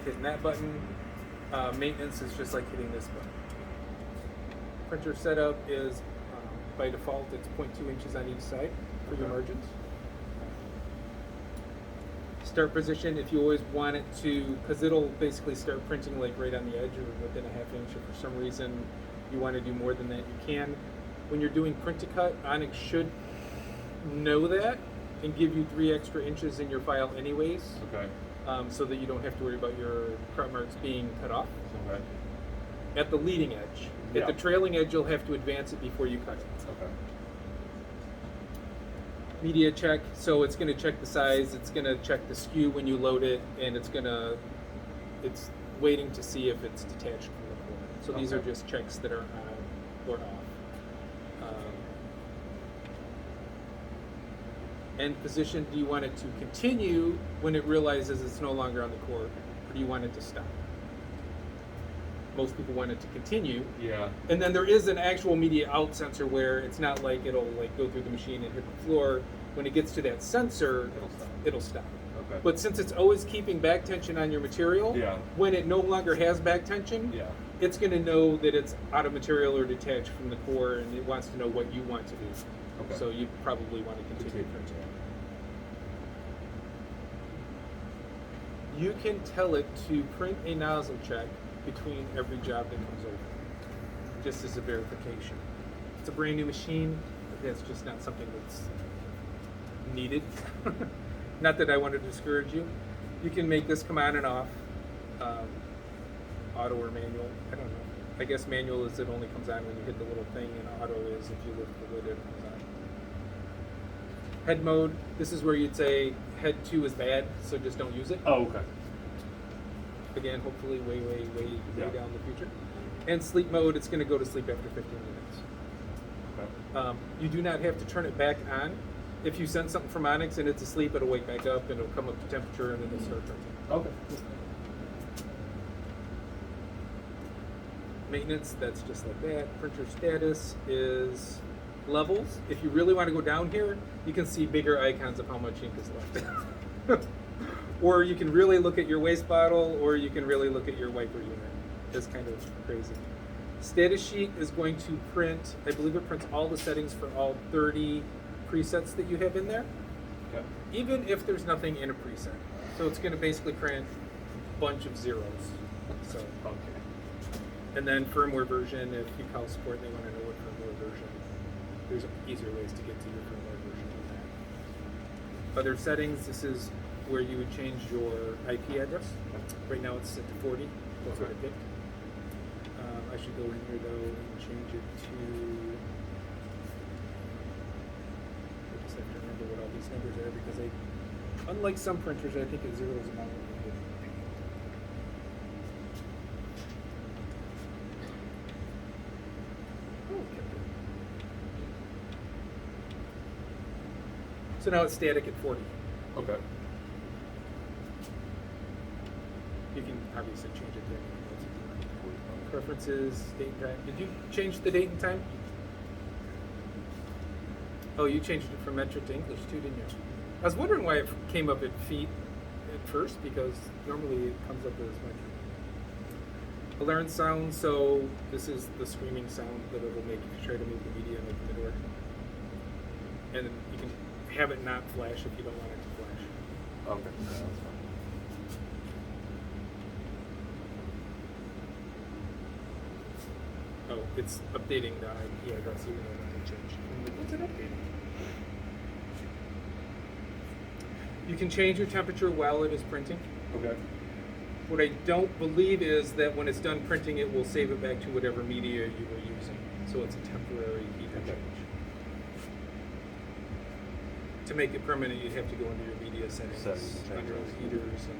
hitting that button. Maintenance is just like hitting this button. Printer setup is, by default, it's 0.2 inches on each side for your margins. Start position, if you always want it to, because it'll basically start printing like right on the edge or within a half inch. If for some reason you want to do more than that, you can. When you're doing print to cut, Onyx should know that and give you 3 extra inches in your file anyways. Okay. So that you don't have to worry about your cut marks being cut off. Okay. At the leading edge. Yeah. At the trailing edge, you'll have to advance it before you cut it. Okay. Media check, so it's going to check the size, it's going to check the skew when you load it, and it's waiting to see if it's detached from the core. So these are just checks that are on or off. End position, do you want it to continue when it realizes it's no longer on the core, or do you want it to stop? Most people want it to continue. Yeah. And then there is an actual media out sensor where it's not like it'll like go through the machine and hit the floor. When it gets to that sensor, it'll stop. Okay. But since it's always keeping back tension on your material, Yeah. when it no longer has back tension, Yeah. it's going to know that it's out of material or detached from the core, and it wants to know what you want to do. Okay. So you probably want to continue printing. You can tell it to print a nozzle check between every job that comes over, just as a verification. It's a brand new machine, but that's just not something that's needed. Not that I want to discourage you. You can make this come on and off, auto or manual, I don't know. I guess manual is it only comes on when you hit the little thing, and auto is if you lift the lid, it comes on. Head mode, this is where you'd say head 2 is bad, so just don't use it. Oh, okay. Again, hopefully way Yeah. down the future. And sleep mode, it's going to go to sleep after 15 minutes. Okay. You do not have to turn it back on. If you send something from Onyx and it's asleep, it'll wake back up and it'll come up to temperature and it'll start printing. Okay. Maintenance, that's just like that. Printer status is levels. If you really want to go down here, you can see bigger icons of how much ink is left. Or you can really look at your waste bottle, or you can really look at your wiper unit. It's kind of crazy. Status sheet is going to print, I believe it prints all the settings for all 30 presets that you have in there, Okay. even if there's nothing in a preset. So it's going to basically print a bunch of zeros. So, Okay. and then firmware version, if you call support, they want to know what firmware version. There's easier ways to get to your firmware version than that. Other settings, this is where you would change your IP address. Right now it's set to 40. That's what I picked. I should go in here though and change it to. I just have to remember what all these numbers are because unlike some printers, I think it zeros them out. So now it's static at 40. Okay. You can obviously change it there. Preferences, date and time. Did you change the date and time? Oh, you changed it from metric to English too, didn't you? I was wondering why it came up at feet at first, because normally it comes up as metric. Alarm sound, so this is the screaming sound that it will make if you try to move the media and open the door. And then you can have it not flash if you don't want it to flash. Okay. That's fine. Oh, it's updating the IP address even though nothing changed. What's it updating? You can change your temperature while it is printing. Okay. What I don't believe is that when it's done printing, it will save it back to whatever media you were using. So it's a temporary heat change. To make it permanent, you'd have to go into your media settings, Settings, under change those. heaters, and